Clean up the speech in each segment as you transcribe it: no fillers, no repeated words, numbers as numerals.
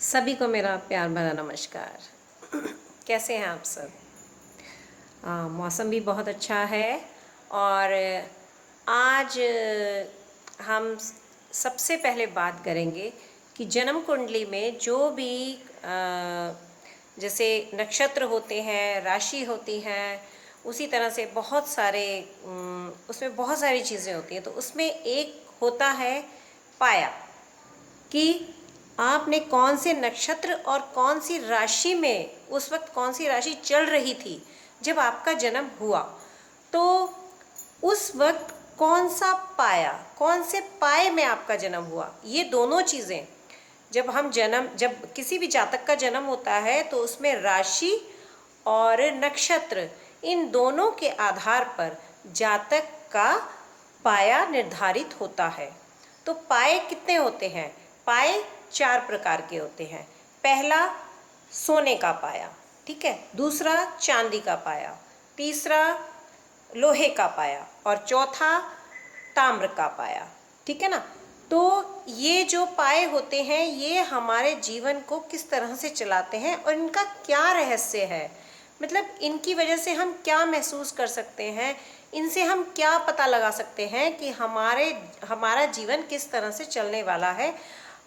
सभी को मेरा प्यार भरा नमस्कार। कैसे हैं आप सब? मौसम भी बहुत अच्छा है और आज हम सबसे पहले बात करेंगे कि जन्म कुंडली में जो भी जैसे नक्षत्र होते हैं, राशि होती हैं, उसी तरह से बहुत सारे उसमें बहुत सारी चीज़ें होती हैं। तो उसमें एक होता है पाया कि आपने कौन से नक्षत्र और कौन सी राशि में उस वक्त कौन सी राशि चल रही थी जब आपका जन्म हुआ, तो उस वक्त कौन सा पाया, कौन से पाए में आपका जन्म हुआ। ये दोनों चीज़ें जब किसी भी जातक का जन्म होता है तो उसमें राशि और नक्षत्र, इन दोनों के आधार पर जातक का पाया निर्धारित होता है। तो पाए कितने होते हैं? पाए 4 प्रकार के होते हैं। पहला सोने का पाया, ठीक है। दूसरा चांदी का पाया, तीसरा लोहे का पाया और चौथा ताम्र का पाया, ठीक है ना। तो ये जो पाए होते हैं ये हमारे जीवन को किस तरह से चलाते हैं और इनका क्या रहस्य है, मतलब इनकी वजह से हम क्या महसूस कर सकते हैं, इनसे हम क्या पता लगा सकते हैं कि हमारा जीवन किस तरह से चलने वाला है,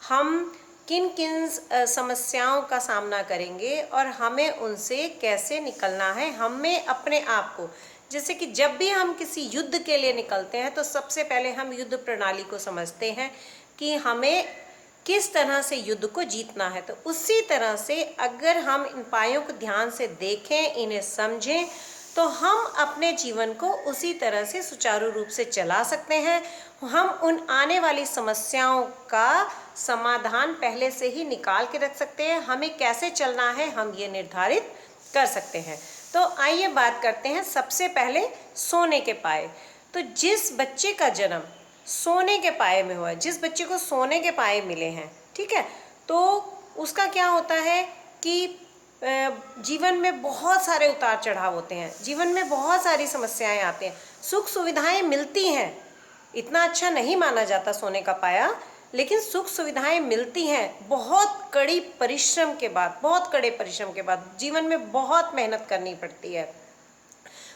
हम किन किन समस्याओं का सामना करेंगे और हमें उनसे कैसे निकलना है। हमें अपने आप को, जैसे कि जब भी हम किसी युद्ध के लिए निकलते हैं तो सबसे पहले हम युद्ध प्रणाली को समझते हैं कि हमें किस तरह से युद्ध को जीतना है। तो उसी तरह से अगर हम इन पायों को ध्यान से देखें, इन्हें समझें, तो हम अपने जीवन को उसी तरह से सुचारू रूप से चला सकते हैं। हम उन आने वाली समस्याओं का समाधान पहले से ही निकाल के रख सकते हैं। हमें कैसे चलना है हम ये निर्धारित कर सकते हैं। तो आइए बात करते हैं सबसे पहले सोने के पाए। तो जिस बच्चे का जन्म सोने के पाए में हुआ है, जिस बच्चे को सोने के पाए मिले हैं, ठीक है, तो उसका क्या होता है कि जीवन में बहुत सारे उतार चढ़ाव होते हैं, जीवन में बहुत सारी समस्याएं आती हैं, सुख सुविधाएं मिलती हैं। इतना अच्छा नहीं माना जाता सोने का पाया, लेकिन सुख सुविधाएं मिलती हैं बहुत कड़ी परिश्रम के बाद, बहुत कड़े परिश्रम के बाद। जीवन में बहुत मेहनत करनी पड़ती है।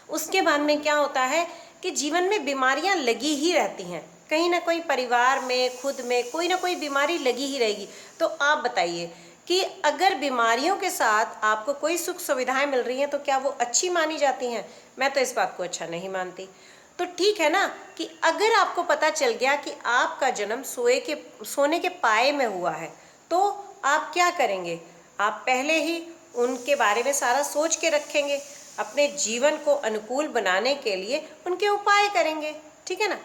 उसके बाद में क्या होता है कि जीवन में बीमारियां लगी ही रहती हैं, कहीं ना कहीं परिवार में, खुद में कोई ना कोई बीमारी लगी ही रहेगी। तो आप बताइए कि अगर बीमारियों के साथ आपको कोई सुख सुविधाएं मिल रही हैं तो क्या वो अच्छी मानी जाती हैं? मैं तो इस बात को अच्छा नहीं मानती। तो ठीक है ना कि अगर आपको पता चल गया कि आपका जन्म सोने के पाए में हुआ है, तो आप क्या करेंगे? आप पहले ही उनके बारे में सारा सोच के रखेंगे, अपने जीवन को अनुकूल बनाने के लिए उनके उपाय करेंगे, ठीक है ना।